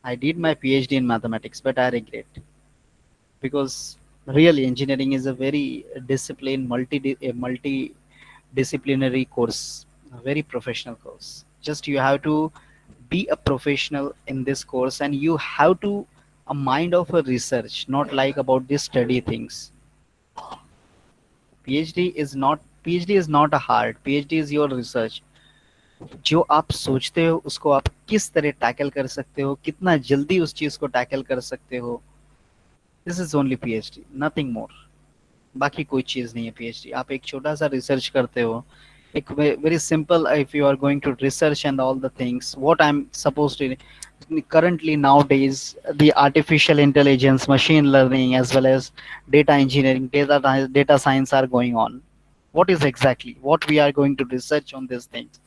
I did my PhD in mathematics, but I regret, because really engineering is a very disciplined, multi-disciplinary course, a very professional course. Just you have to be a professional in this course, and you have to a mind of a research, not like about the study things. PhD is not a hard. PhD is your research. जो आप सोचते हो उसको आप किस तरह tackle कर सकते हो, कितना जल्दी उस चीज को टैकल कर सकते हो, this is only PhD, nothing more. बाकी कोई चीज नहीं है पीएचडी। आप एक छोटा सा रिसर्च करते हो, एक very simple, if you are going to research and all the things what I am suppose to currently nowadays, the artificial intelligence, machine learning, as well as data engineering, data science are going on. What is exactly what we are going to research on these things?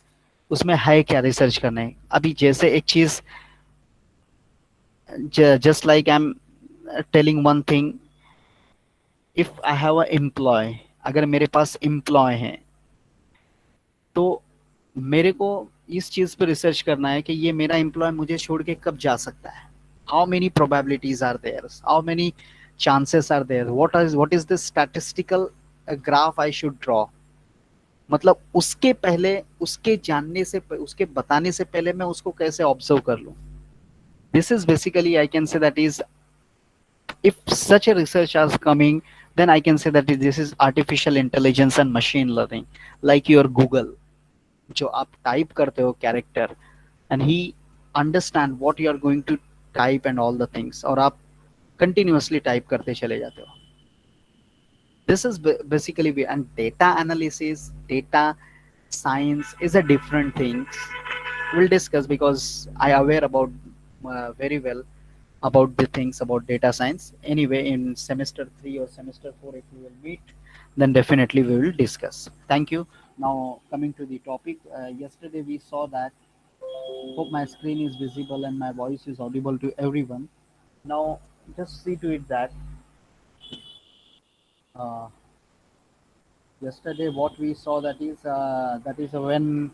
उसमें है क्या research करना है? अभी जैसे एक चीज, just like I am telling one thing, if I have a employ, अगर मेरे पास एम्प्लॉय है, तो मेरे को इस चीज पे रिसर्च करना है कि ये मेरा एम्प्लॉय मुझे छोड़ के कब जा सकता है। How many probabilities are there, how many chances are there, what is the statistical graph I should draw. मतलब उसके पहले, उसके जानने से, उसके बताने से पहले मैं उसको कैसे ऑब्जर्व कर लूं। This is basically, I can say that is, if such a research is coming, then I can say that this is artificial intelligence and machine learning, like your Google, जो आप टाइप करते हो character, and he understand what you are going to type and all the things, और आप continuously type करते चले जाते हो। This is basically and data analysis, data science is a different thing. We'll discuss, because I aware about very well about the things about data science. Anyway, in semester 3 or semester 4, if we will meet, then definitely we will discuss. Thank you. Now coming to the topic, yesterday we saw that, hope my screen is visible and my voice is audible to everyone. Now just see to it that, uh, yesterday what we saw, that is when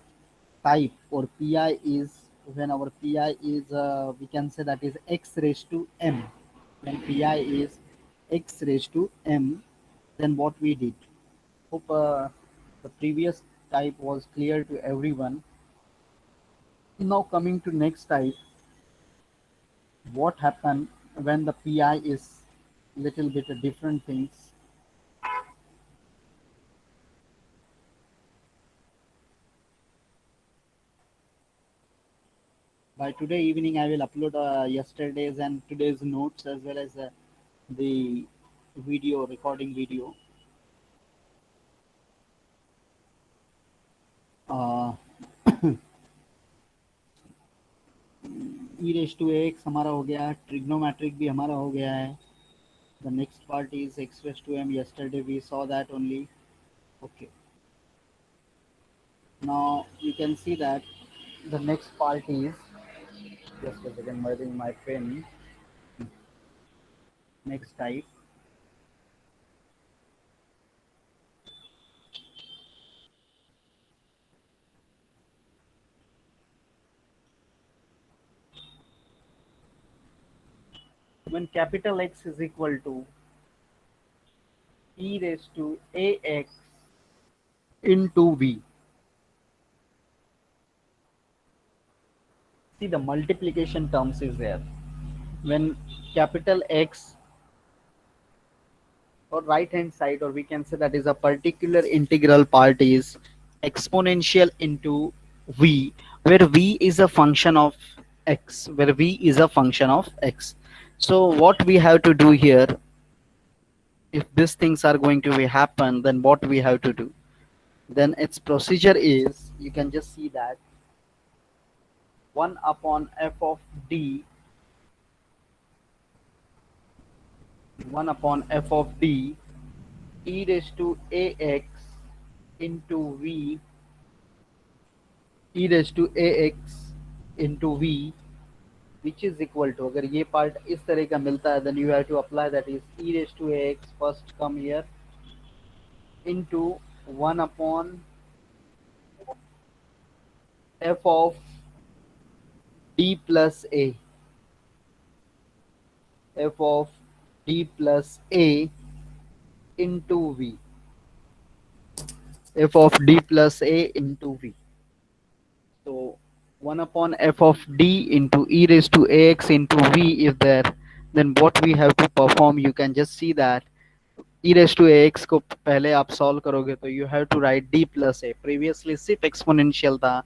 type or pi is, when our pi is, we can say that is x raised to m. When pi is x raised to m, then what we did, hope the previous type was clear to everyone. Now coming to next type, what happened when the pi is little bit different things. By today evening, I will upload yesterday's and today's notes, as well as the video, recording video. Uh, e raised to x हमारा हो गया, trigonometric भी हमारा हो गया है. The next part is x raised to m. Yesterday we saw that only. Okay. Now you can see that the next part is, just a second, moving my pen. Next type. When capital X is equal to e raised to ax into v. See, the multiplication terms is there. When capital X, or right hand side, or we can say that is a particular integral part, is exponential into v, where v is a function of x, where v is a function of x. So what we have to do here, if these things are going to be happen, then what we have to do, then its procedure is, you can just see that 1 upon f of d, 1 upon f of d, e raised to ax into v, e raised to ax into v, which is equal to, अगर ये part इस तरह का मिलता है, then you have to apply that is e raised to ax, first come here, into 1 upon f of d plus a. f of d plus a into v, f of d plus a into v. So 1 upon f of d into e raised to ax into v is there. Then what we have to perform, you can just see that e raise to x को पहले आप solve करोगे तो you have to write D plus A, previously सिर्फ exponential था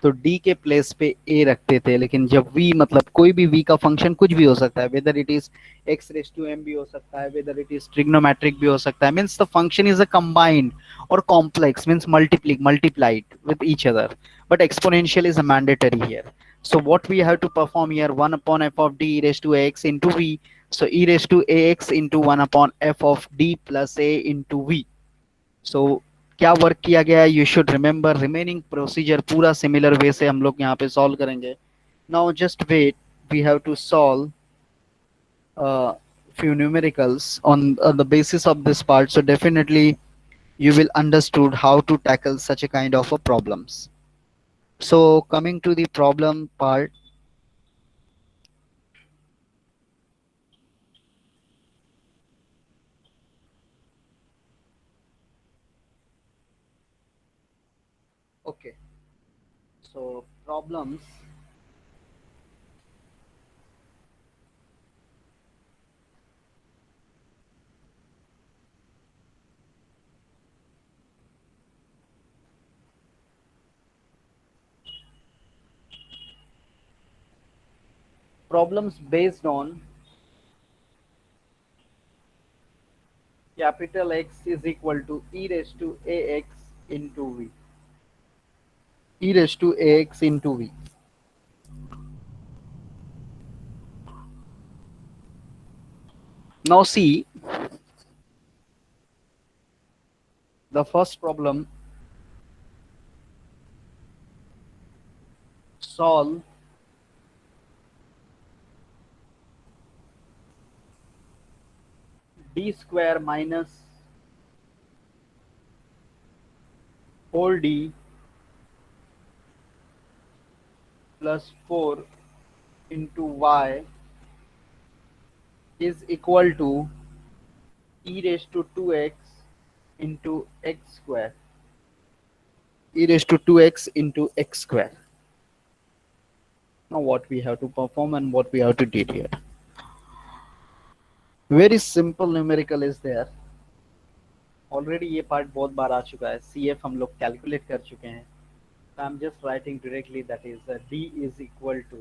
तो D के place पे ए रखते थे, लेकिन जब वी मतलब कोई भी वी का फंक्शन कुछ भी हो सकता है, whether it is x raise to M भी हो सकता है, वेदर इट इज ट्रिग्नोमेट्रिक भी हो सकता है, means the function is a combined or complex means multiplied with each other, but exponential is a mandatory here. So what we have to perform here, 1 upon f of d e raised to ax into v. So e raised to ax into 1 upon f of d plus a into v. So क्या work किया गया है, you should remember remaining procedure पूरा similar way से हम लोग यहाँ पे सॉल्व करेंगे. Now just wait, we have to solve few numericals on the basis of this part, so definitely you will understood how to tackle such a kind of a problems. So coming to the problem part, okay, so problems based on capital X is equal to e raised to ax into v, e raised to ax into v. Now see the first problem, solve d square minus 4d plus 4 into y is equal to e raised to 2x into x square, e raised to 2x into x square. Now what we have to perform and what we have to do here, very simple numerical is there. Already ये part बहुत बार आ चुका है, C F हम लोग calculate कर चुके हैं. I am just writing directly that is D is equal to,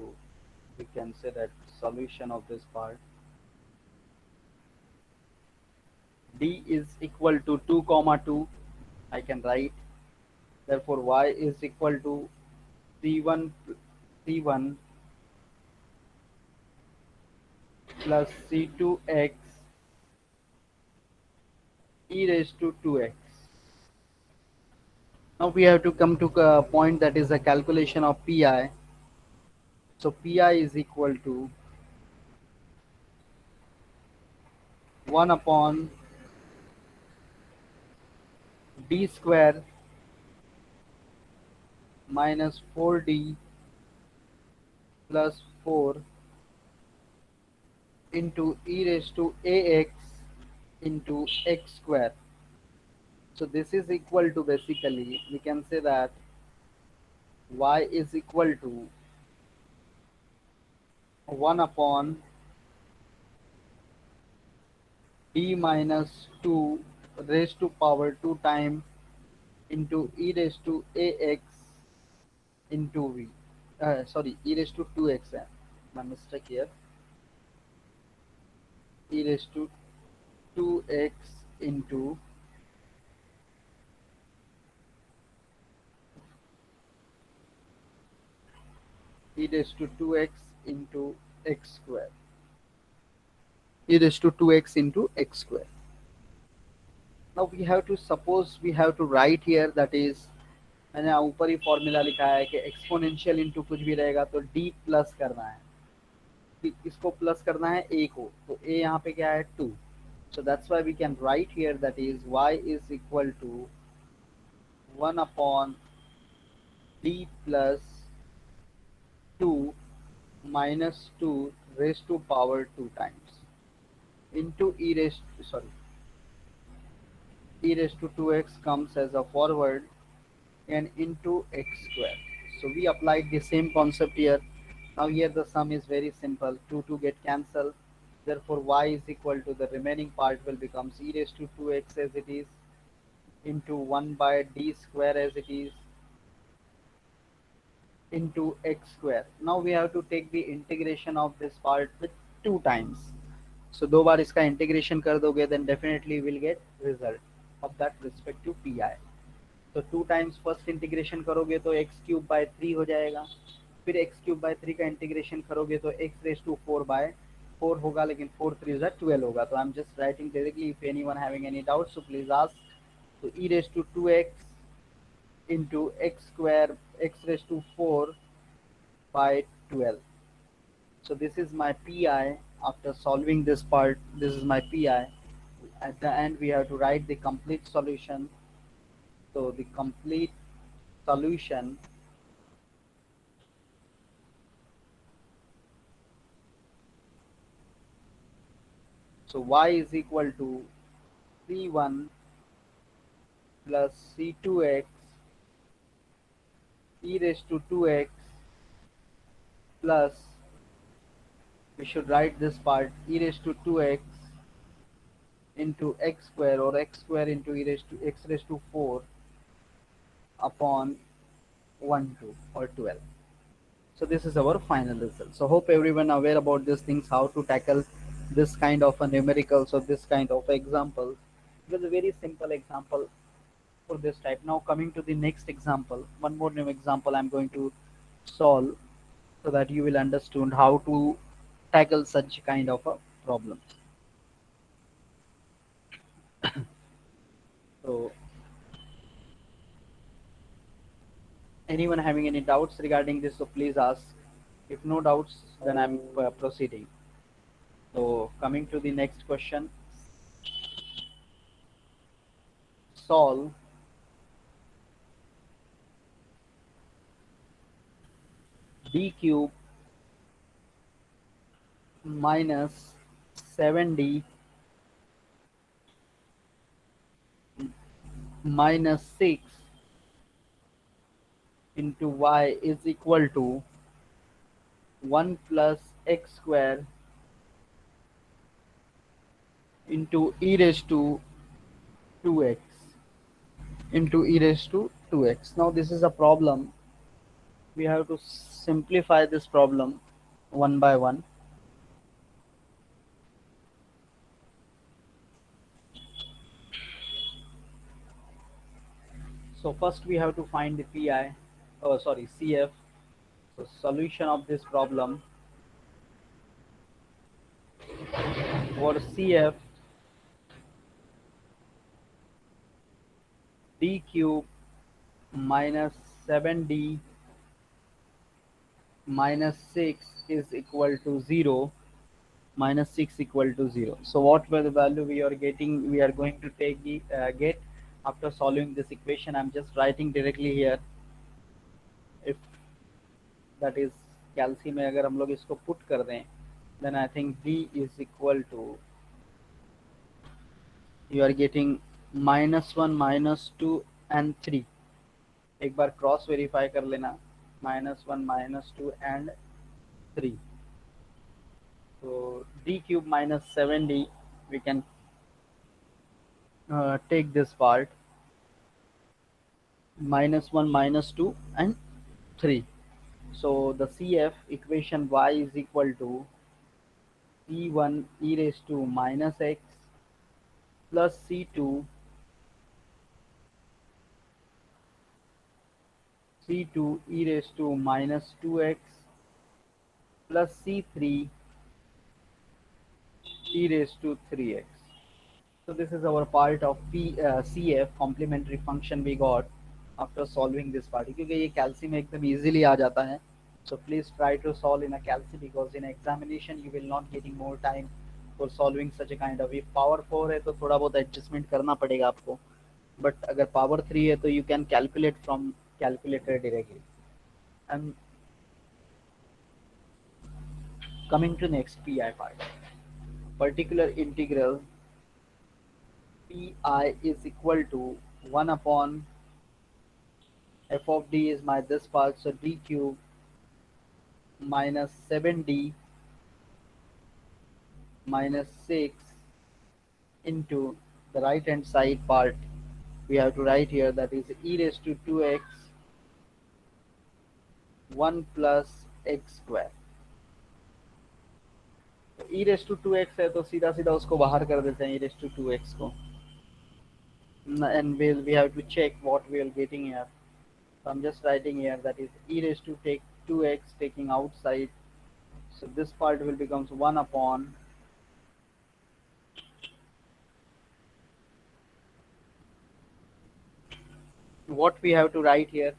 we can say that solution of this part, d is equal to 2 comma 2, I can write, therefore y is equal to c1 c1 plus c2x e raised to 2x. Now we have to come to a point that is a calculation of pi. So pi is equal to 1 upon d square minus 4d plus 4 into e raised to ax into x square. So this is equal to, basically we can say that y is equal to 1 upon d minus 2 raised to power 2 times into e raised to ax into v. Sorry, e raised to 2x. My mistake here. E raised to 2x into e raised to 2x into x square. E raised to 2x into x square. Now we have to, suppose we have to write here, that is मैंने ऊपर ही formula लिखा है कि exponential into कुछ भी रहेगा तो d plus करना है, इसको प्लस करना है a को, तो a यहाँ पे क्या है 2. So that's why we can write here that is y is equal to 1 upon d plus 2 minus 2 raised to power 2 times. into e raised to 2x comes as a forward and into x square. So we applied the same concept here. Now here the sum is very simple. 2 get cancelled. Therefore y is equal to the remaining part will becomes e raised to 2x as it is into 1 by d square as it is into x square. Now we have to take the integration of this part with 2 times. So दो बार इसका integration कर दोगे then definitely will get result of that respective pi. तो 2 times first integration करोगे तो x cube by 3 हो जाएगा, फिर एक्स क्यूब बाय 3 का इंटीग्रेशन करोगे तो एक्स रेस टू 4 बाय 4 होगा, लेकिन 4 3 जा 12 होगा. तो I am just writing directly. If anyone having any doubt so please ask. तो e raise to 2x into x square x raised to 4 by 12. So this is my pi. After solving this part, this is my pi. At the end we have to write the complete solution. So the complete solution, so y is equal to c1 plus c2x e raised to 2x plus, we should write this part, e raised to 2x into x square or x square into e raised to x raised to 4 upon 1 2 or 12. So this is our final result. So hope everyone aware about these things, how to tackle this kind of a numericals or this kind of examples. It was a very simple example for this type. Now coming to the next example, one more new example I'm going to solve so that you will understand how to tackle such kind of a problem. So anyone having any doubts regarding this, so please ask. If no doubts, then I'm proceeding. So coming to the next question, solve d cube minus 7d minus 6 into y is equal to 1 plus x square into e raised to 2x into e raised to 2x. Now this is a problem. We have to simplify this problem one by one. So first we have to find the pi, oh sorry, CF. So solution of this problem for CF, d cube minus 7d minus 6 is equal to 0, minus 6 equal to 0. So what were the value we are getting, we are going to take the get after solving this equation. I'm just writing directly here. If that is calcium में अगर हम लोग इसको put कर दें, then I think d is equal to, you are getting -1 -2 and 3. एक बार cross verify कर लेना, -1 -2 and 3. So d cube minus 7d, we can take this part, -1 -2 and 3. So the CF equation y is equal to c1 e raised to minus x plus c2 e raised to minus 2x plus c3 e raised to 3x. So this is our part of CF complementary function we got after solving this part. क्योंकि ये calci में एकदम easily आ जाता है. So please try to solve in a calci, because in examination you will not getting more time for solving such a kind of. If power 4 है तो थोड़ा बहुत adjustment करना पड़ेगा आपको. But अगर power 3 है तो you can calculate from calculator directly. And coming to next PI part. particular integral pi is equal to 1 upon f of d is my this part, so d cube minus 7d minus 6 into the right hand side part we have to write here, that is e raised to 2x 1 plus x square. e raised to 2x है तो सीधा सीधा उसको बाहर कर देते हैं e raised to 2x को, and we have to check what we are getting here. So I'm just writing here that is e raised to take 2x taking outside, so this part will becomes 1 upon what we have to write here.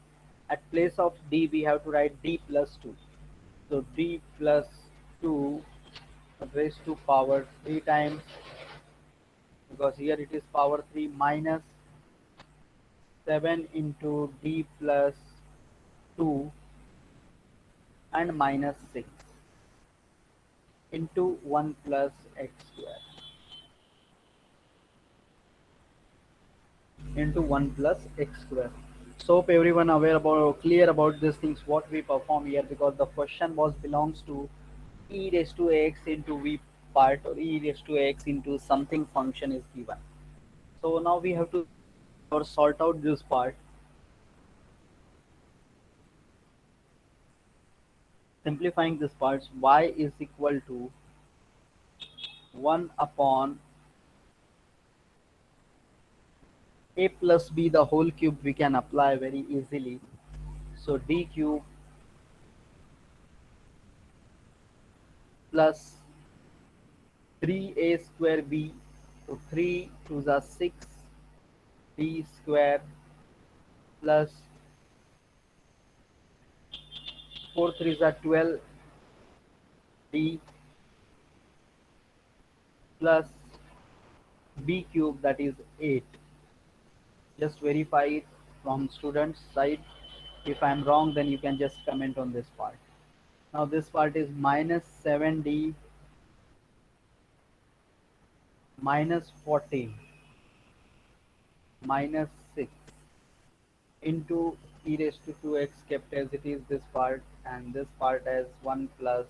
At place of d we have to write d plus 2, so d plus 2 raised to power 3 times, because here it is power 3 minus 7 into d plus 2 and minus 6 into 1 plus x square into 1 plus x square. So hope everyone aware about clear about these things what we perform here, because the question was belongs to e raised to x into v part, or e raised to x into something function is given. So now we have to or sort out this part. Simplifying this part, y is equal to 1 upon a plus b the whole cube we can apply very easily. So d cube plus 3a square b, so 3 to the 6 d square plus 4 3 is 12 d plus b cube, that is 8. Just verify it from students side. If I'm wrong, then you can just comment on this part. Now this part is minus 7d minus 14 minus 6 into e raised to 2x kept as it is this part, and this part as 1 plus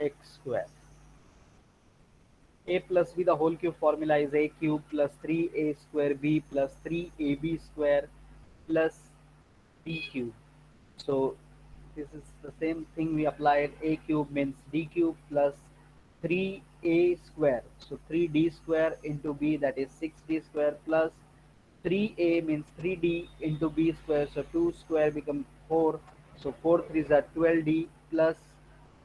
x square. A plus b the whole cube formula is a cube plus 3a square b plus 3ab square plus b cube. So this is the same thing we applied. A cube means d cube plus 3a square, so 3d square into b, that is 6d square, plus 3a means 3d into b square, so 2 square become 4, so 4 3s are 12d plus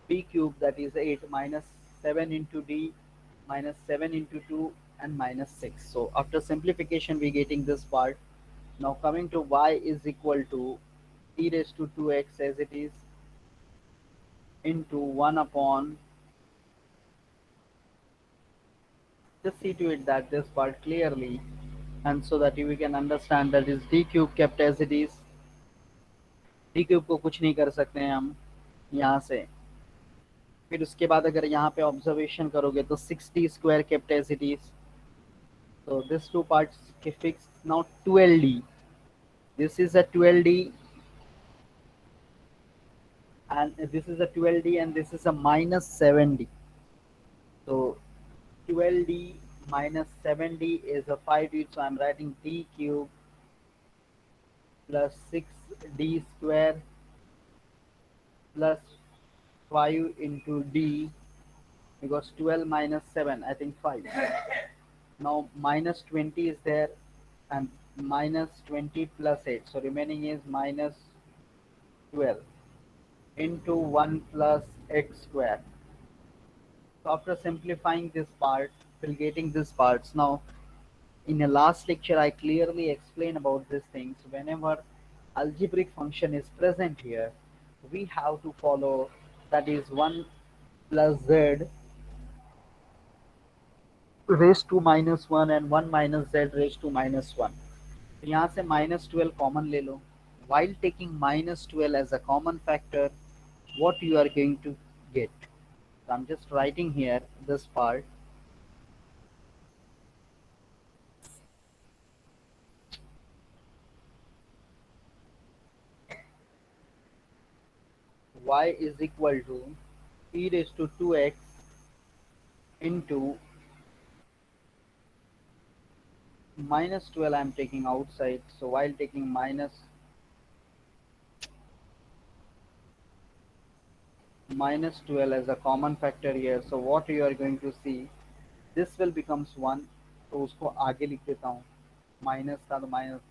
b cube, that is 8, minus 7 into d minus 7 into 2 and minus 6. So after simplification we getting this part. Now coming to y is equal to e raised to 2x as it is into 1 upon, just see to it that this part clearly, and so that we can understand that is d cube kept as it is. d cube को कुछ नहीं कर सकते हैं हम यहाँ से, फिर उसके बाद अगर यहाँ पे ऑब्जर्वेशन करोगे तो 6d square kept as it is, so this two parts fixed. Now 12d, this is a 12d and this is a 12d and this is a minus 7d, so 12d minus 7d is a 5d, so I'm writing d cube plus 6d square plus 5 into d, because 12 minus 7 I think 5. Now minus 20 is there and minus 20 plus 8, so remaining is minus 12 into 1 plus x square. So after simplifying this part, we're getting this parts. Now in the last lecture I clearly explained about these things. Whenever algebraic function is present here, we have to follow, that is 1 plus z raised to minus 1 and 1 minus z raised to minus 1. तो यहाँ से minus 12 common ले लो. While taking minus 12 as a common factor, what you are going to get? So I'm just writing here this part. Y is equal to e raised to 2x into minus 12. I'm taking outside, so while taking minus 12 as a common factor here, so what you are going to see, this will becomes 1. तो उसको आगे लिख देता हूँ, minus था तो minus,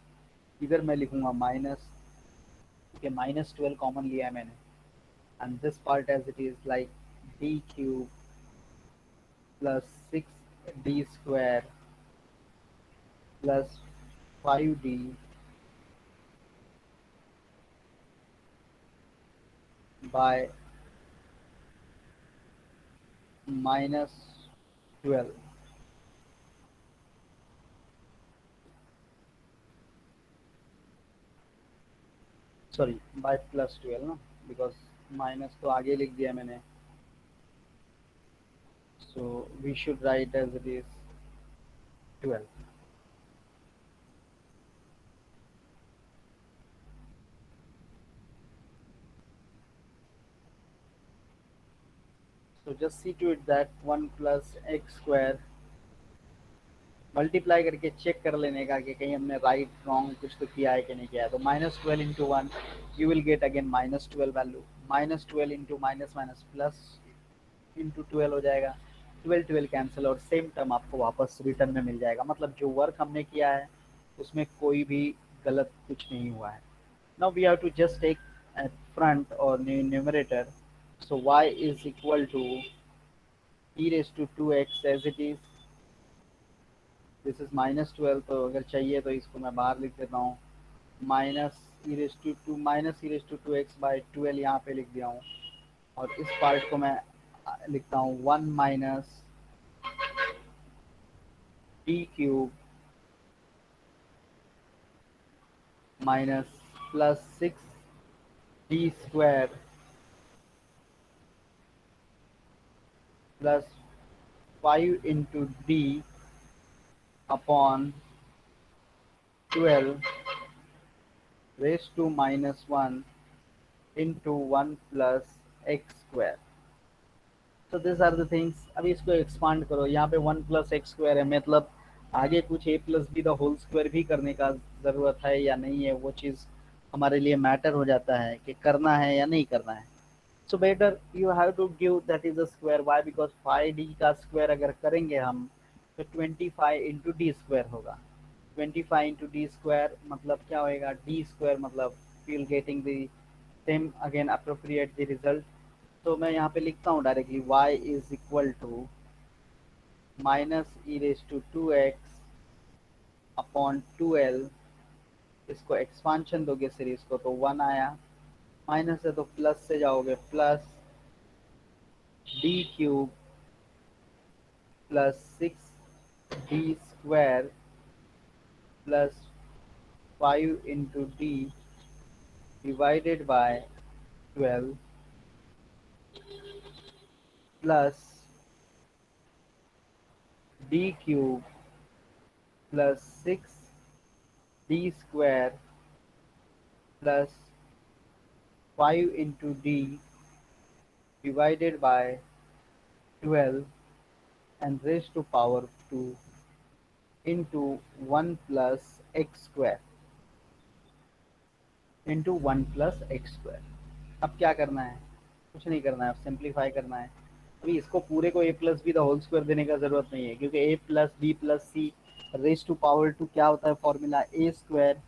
इधर मैं लिखूंगा माइनस, के माइनस 12 कॉमन लिया है मैंने, and this part as it is like D cube plus 6d² plus 5d by minus 12, sorry by plus 12 ना, बिकॉज माइनस तो आगे लिख दिया मैंने, so we should write as it is 12. So just see to it that 1 plus x square multiply करके check कर लेने का कि कहीं हमने राइट रॉन्ग कुछ तो किया है कि नहीं किया है, तो minus 12 into 1 you will get again minus 12 value, minus 12 into minus minus plus into 12 हो जाएगा, 12 12 कैंसिल और सेम टर्म आपको वापस रिटर्न में मिल जाएगा, मतलब जो वर्क हमने किया है उसमें कोई भी गलत कुछ नहीं हुआ है. Now we have to just take at front or numerator. So y is equal to e raised to 2x as it is. This is minus 12, तो अगर चाहिए तो इसको मैं बाहर लिख देता हूँ, minus E raise to two minus E raise to 2x by 12 यहाँ पे लिख दिया हूँ, और इस पार्ट को मैं लिखता हूँ 1 minus D cube minus plus 6d² plus 5 into D upon 12 raised to minus 1 into 1 plus x square. So these are the things. अभी इसको एक्सपांड करो, यहाँ पे 1 plus x square है, मतलब आगे कुछ a plus b the whole square भी करने का ज़रूरत है या नहीं है, वो चीज़ हमारे लिए मैटर हो जाता है कि करना है या नहीं करना है. So better you have to give that is a square. Why? Because 5d का स्क्वायर अगर करेंगे हम तो 25 इंटू डी स्क्वायर होगा, 25 इंटू डी स्क्वायर मतलब क्या होएगा, डी स्क्वायर मतलब feel getting the same again appropriate the result. तो मैं यहाँ पे लिखता हूँ directly y is equal to minus E raise to 2x upon 12, इसको एक्सपांशन दोगे सीरीज को तो 1 आया, माइनस है तो प्लस से जाओगे, plus D cube plus 6d² plus 5 into D divided by 12 plus D cube plus 6d² plus 5 into D divided by 12 and raised to power 2 into 1 plus x square into 1 plus x square. अब क्या करना है, कुछ नहीं करना है, अब simplify करना है. अभी इसको पूरे को a plus b the whole square देने का जरूरत नहीं है, क्योंकि a plus b plus c raise to power 2 क्या होता है formula, a square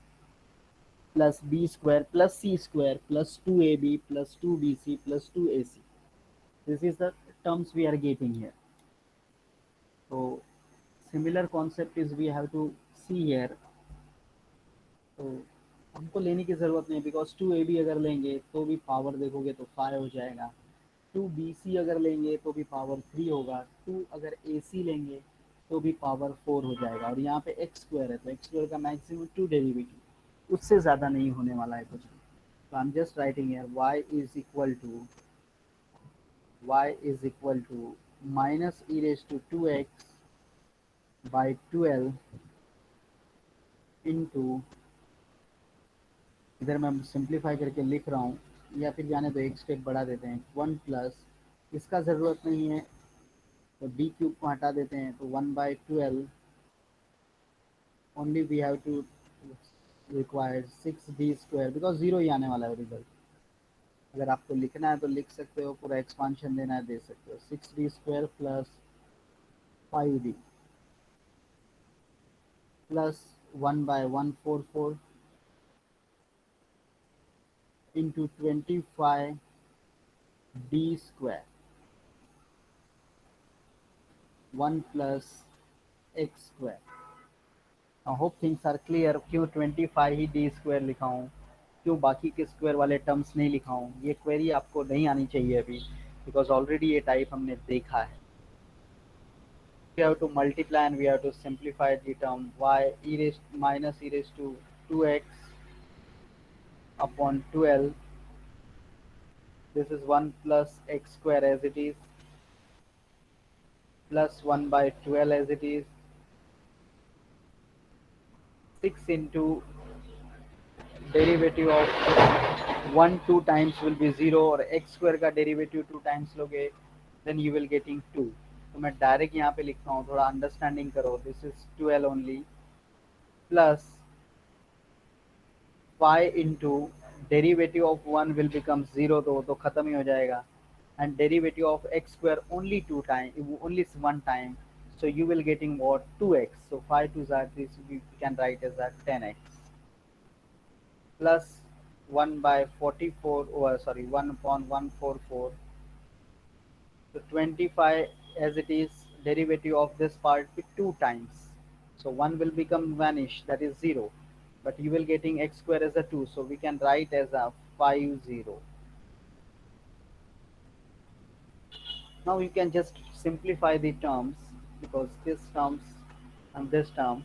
plus b square plus c square plus 2ab plus 2bc plus 2ac. This is the terms we are getting here. तो similar concept is we have to see here. तो हमको लेने की ज़रूरत नहीं, because 2ab अगर लेंगे तो भी पावर देखोगे तो 5 हो जाएगा, 2bc अगर लेंगे तो भी पावर 3 होगा, 2 अगर ac लेंगे तो भी पावर 4 हो जाएगा, और यहाँ पे एक्स स्क्वायर है तो एक्स स्क्वायर का मैक्सिमम 2 डेरिवेटिव, उससे ज़्यादा नहीं होने वाला है कुछ भी. तो I am just writing here y is equal to y is equal to minus e raised to 2x by 12 into, इधर मैं सिंप्लीफाई करके लिख रहा हूँ, या फिर जाने दो एक स्टेप बढ़ा देते हैं, 1 प्लस, इसका ज़रूरत नहीं है तो डी क्यूब को हटा देते हैं, तो 1/12, only we have to required 6d² because zero ही आने वाला है रिजल्ट। अगर आपको लिखना है तो लिख सकते हो, पूरा एक्सपांशन देना है दे सकते हो, 6d² plus 5d plus 1/144 into 25d², 1 plus x²। I hope things are clear. क्यों 25 ही d² लिखा हूँ, क्यों बाकी के स्क्वायर वाले टर्म्स नहीं लिखा हूँ, ये क्वेरी आपको नहीं आनी चाहिए अभी, बिकॉज ऑलरेडी ये टाइप हमने देखा है। We have to multiply and we have to simplify the term y e raised minus e raised to 2x upon 12. This is 1 plus x² as it is, plus 1/12 as it is, 6 into derivative of 1 2 times will be 0, और x² का derivative 2 times लोगे then you will getting 2। तो मैं direct यहाँ पे लिखता हूँ, थोड़ा अंडरस्टैंडिंग करो, this is 12 only, plus 5 into derivative of 1 will become 0, तो खत्म ही हो जाएगा, and derivative of x² only 2 time, only 1 time, so you will getting what, 2x, so 5 to that, this we can write as that 10x plus 1 by 44, oh, sorry, 1 upon 144, so 25 as it is, derivative of this part with 2 times, so 1 will become vanish, that is 0, but you will getting x² as a 2, so we can write as a 50. Now you can just simplify the terms, because this terms and this term,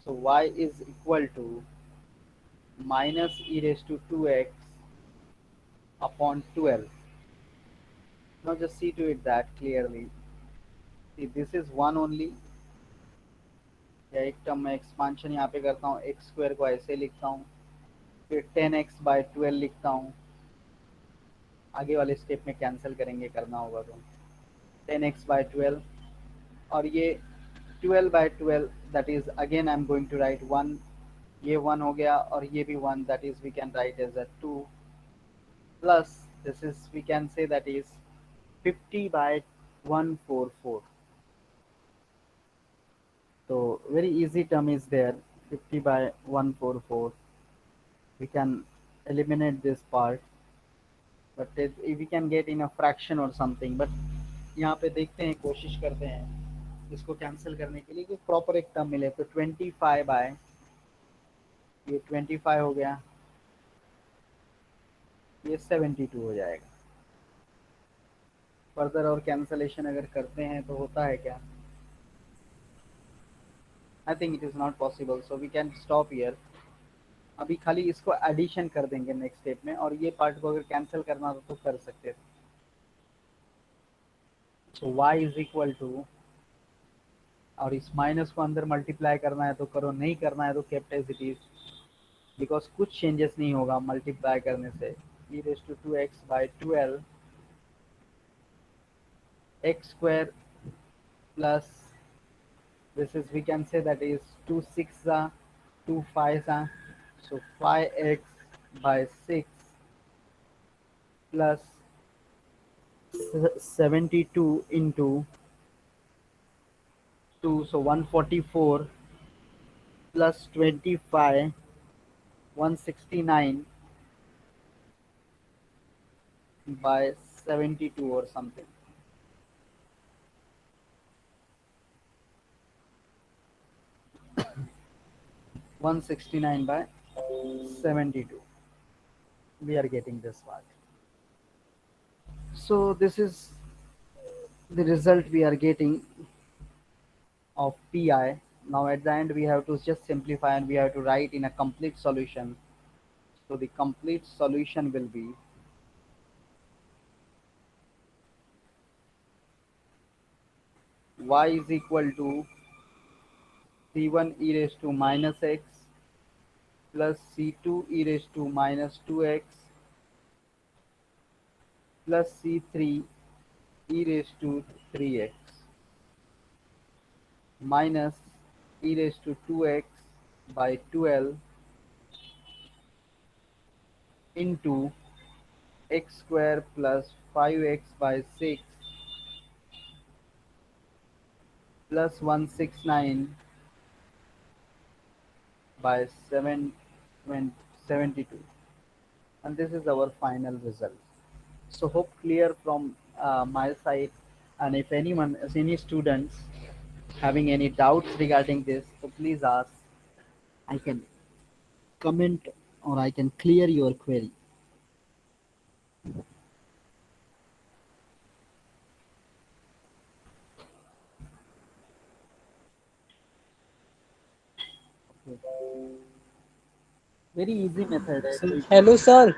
so y is equal to minus e raised to 2x upon 12. Now just see to it that clearly. See, this is 1 only, या एक term में expansion यहाँ पे करता हूँ, x² को ऐसे लिखता हूँ, फिर 10x/12 लिखता हूँ, आगे वाले स्टेप में कैंसिल करेंगे करना होगा तो 10x/12, और ये 12/12, that is again I am going to write 1, ये 1 हो गया और ये भी 1, that is we can write as a 2, plus this is we can say that is 50/144। तो very easy term is there, 50/144, we can eliminate this part, but if we can get in a fraction or something, but यहाँ पे देखते हैं, कोशिश करते हैं इसको cancel करने के लिए कि प्रॉपर एक टर्म मिले, तो 25 बाय, ये 25 हो गया, ये 72 हो जाएगा। फर्दर और कैंसलेशन अगर करते हैं तो होता है क्या, I think it is not possible, so we can stop here. अभी खाली इसको एडिशन कर देंगे नेक्स्ट स्टेप में, और ये पार्ट को अगर कैंसिल करना हो तो कर सकते थे। सो y इज इक्वल टू, और इस माइनस को अंदर मल्टीप्लाई करना है तो करो, नहीं करना है तो kept as it is, because कुछ चेंजेस नहीं होगा मल्टीप्लाई करने से। e raise to 2x/12 x² plus, this is we can say that is 2 6 2 5, so 5x/6 plus 72 into 2, so 144 plus 25, 169 by 72 or something. One 69 by 72. We are getting this part. So this is the result we are getting of pi. Now at the end we have to just simplify and we have to write in a complete solution. So the complete solution will be y is equal to c1 e raised to minus x plus c2 e raised to minus 2x plus c3 e raised to 3x minus e raised to 2x by 12 into x square plus 5x by 6 plus 169 by 772, and this is our final result. So hope clear from my side, and if anyone, any students having any doubts regarding this, so please ask. I can comment or I can clear your query. Very easy method है, कोई hello sir.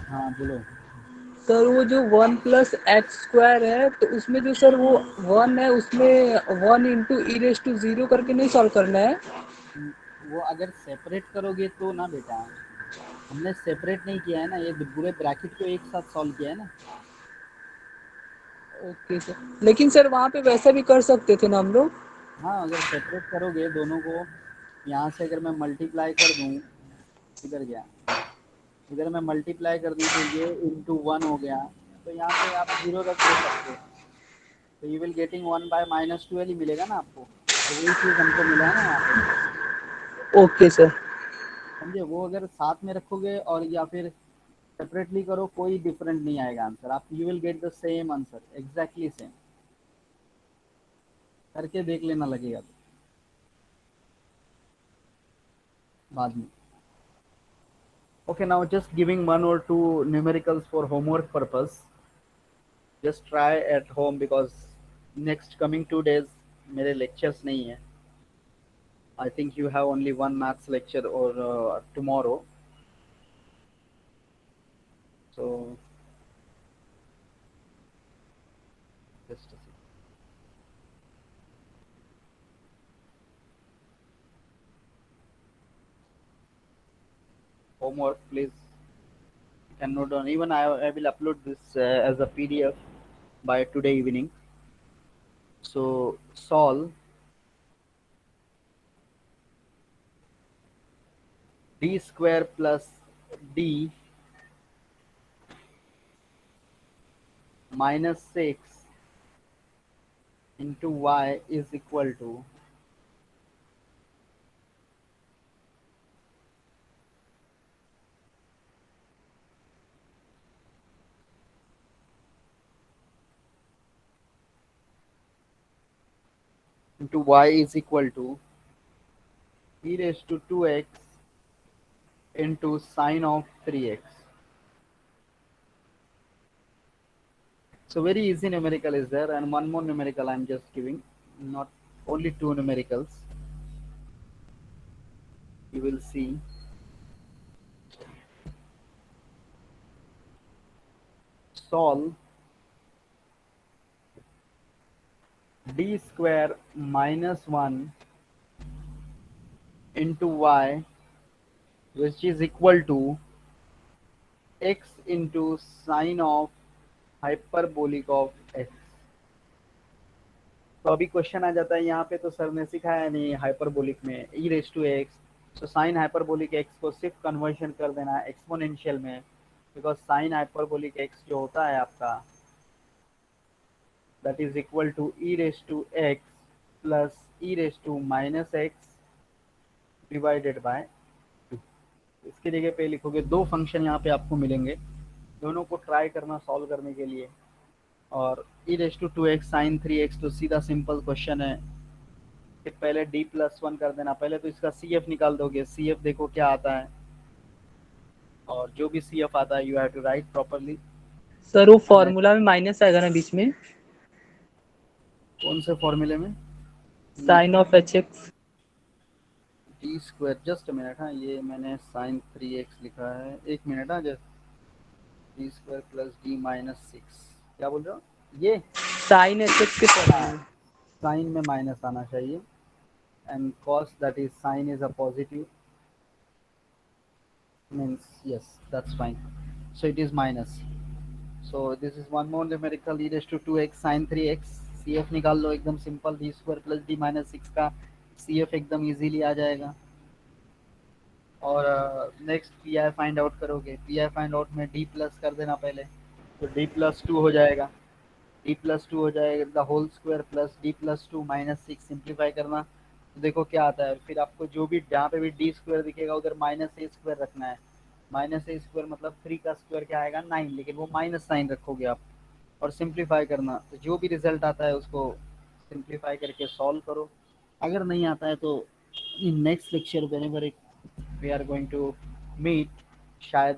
हाँ बोलो। Sir वो जो 1 + x² है तो उसमें जो सर वो 1 है उसमें 1 × e⁻0 करके नहीं सॉल्व करना है। वो अगर सेपरेट करोगे तो ना बेटा, हमने सेपरेट नहीं किया है ना, ये पूरे ब्रैकेट को एक साथ सॉल्व किया है ना। ओके सर, लेकिन सर वहाँ पे वैसा भी कर सकते थे ना हम लोग। हाँ अगर सेपरेट करोगे दोनों को, यहाँ से अगर मैं मल्टीप्लाई कर दूँ, इधर गया, इधर मैं मल्टीप्लाई कर दूँ तो ये इंटू 1 हो गया, तो यहाँ पे आप 0 रख दो सबको, तो यू विल गेटिंग 1/-12 ही मिलेगा ना आपको, तो वही चीज़ हमको मिला है ना यहाँ पे। Okay sir. समझे, वो अगर साथ में रखोगे और या फिर सेपरेटली करो, कोई डिफरेंट नहीं आएगा आंसर, आप you will get the same answer, exactly same. करके देख लेना, लगेगा तो बाद में। Okay, now just giving 1 or 2 numericals for homework purpose. Just try at home because next coming 2 days मेरे lectures नहीं है. I think you have only one maths lecture or tomorrow. So just a second. Homework, please. You can note down. Even I will upload this as a PDF by today evening. So solve d square plus d minus 6 into y is equal to e raised to 2x into sine of 3x. So very easy numerical is there, and one more numerical I'm just giving, not only 2 numericals. You will see solve d square minus 1 into y, which is equal to x into sine of hyperbolic of x. तो अभी question आ जाता है यहाँ पे, तो sir ने सिखाया नहीं हाइपरबोलिक में ई रेस टू एक्स, तो साइन हाइपरबोलिक एक्स को सिर्फ कन्वर्शन कर देना है एक्सपोनेंशियल में, बिकॉज साइन हाइपरबोलिक एक्स जो होता है आपका, that is equal to e raise to x plus e raise to minus x divided by 2। इसकी जगह पे लिखोगे, दो फंक्शन यहाँ पे आपको मिलेंगे, दोनों को ट्राई करना सॉल्व करने के लिए। और ई raise to 2x sign 3x, तो सीधा सिंपल क्वेश्चन है कि पहले d+1 कर देना, पहले तो इसका CF निकाल दोगे, CF देखो क्या आता है, और जो भी CF आता है you have to write properly. Sir वो फॉर्मूला में माइनस आएगा ना बीच में, कौन से फॉर्मूले में? Sine of hx। D square, just minute, हाँ ये मैंने साइन 3x लिखा है, एक मिनट, हाँ just D square plus d-6, क्या बोल रहे हो ये? साइन hx के हाँ फॉर्मूले। साइन में माइनस आना चाहिए and cos that is sine is a positive means yes that's fine, so it is minus. So this is one more numerical e raised to 2x sin 3x. cf निकाल लो एकदम simple, d square plus d minus six का cf एकदम easily आ जाएगा। और next P I find out करोगे, P I find out में D plus कर देना पहले, तो डी प्लस टू हो जाएगा, डी प्लस टू हो जाएगा the whole square plus D plus two minus six, simplify करना तो देखो क्या आता है। फिर आपको जो भी जहाँ पे भी डी स्क्वायर दिखेगा उधर माइनस ए स्क्वायर रखना है। माइनस ए स्क्वायर मतलब थ्री का स्क्वायर क्या आएगा 9, लेकिन वो माइनस साइन रखोगे आप और सिंप्लीफाई करना, तो जो भी रिजल्ट आता है उसको सिंप्लीफाई करके सॉल्व करो। अगर नहीं आता है तो in next lecture whenever we are going to meet, शायद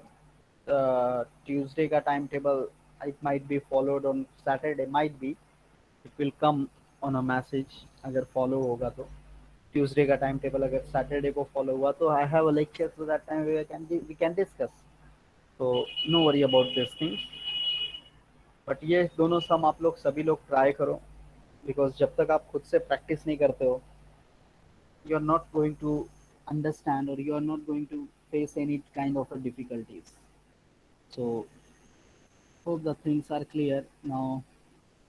ट्यूसडे का time table it might be followed on Saturday, might be it will come on a message अगर फॉलो होगा तो। ट्यूसडे का टाइम टेबल अगर सैटरडे को follow हुआ तो I have a lecture, so that time we can discuss, तो no worry about this things. But ये दोनों सम आप लोग सभी लोग ट्राई करो, बिकॉज जब तक आप खुद से प्रैक्टिस नहीं करते हो you are not going to understand or you are not going to face any kind of a difficulties. So hope the things are clear now.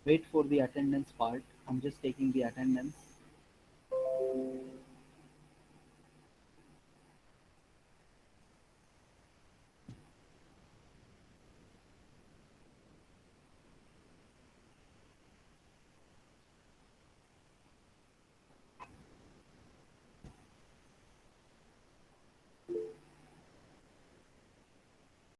Wait for the attendance part, I'm just taking the attendance.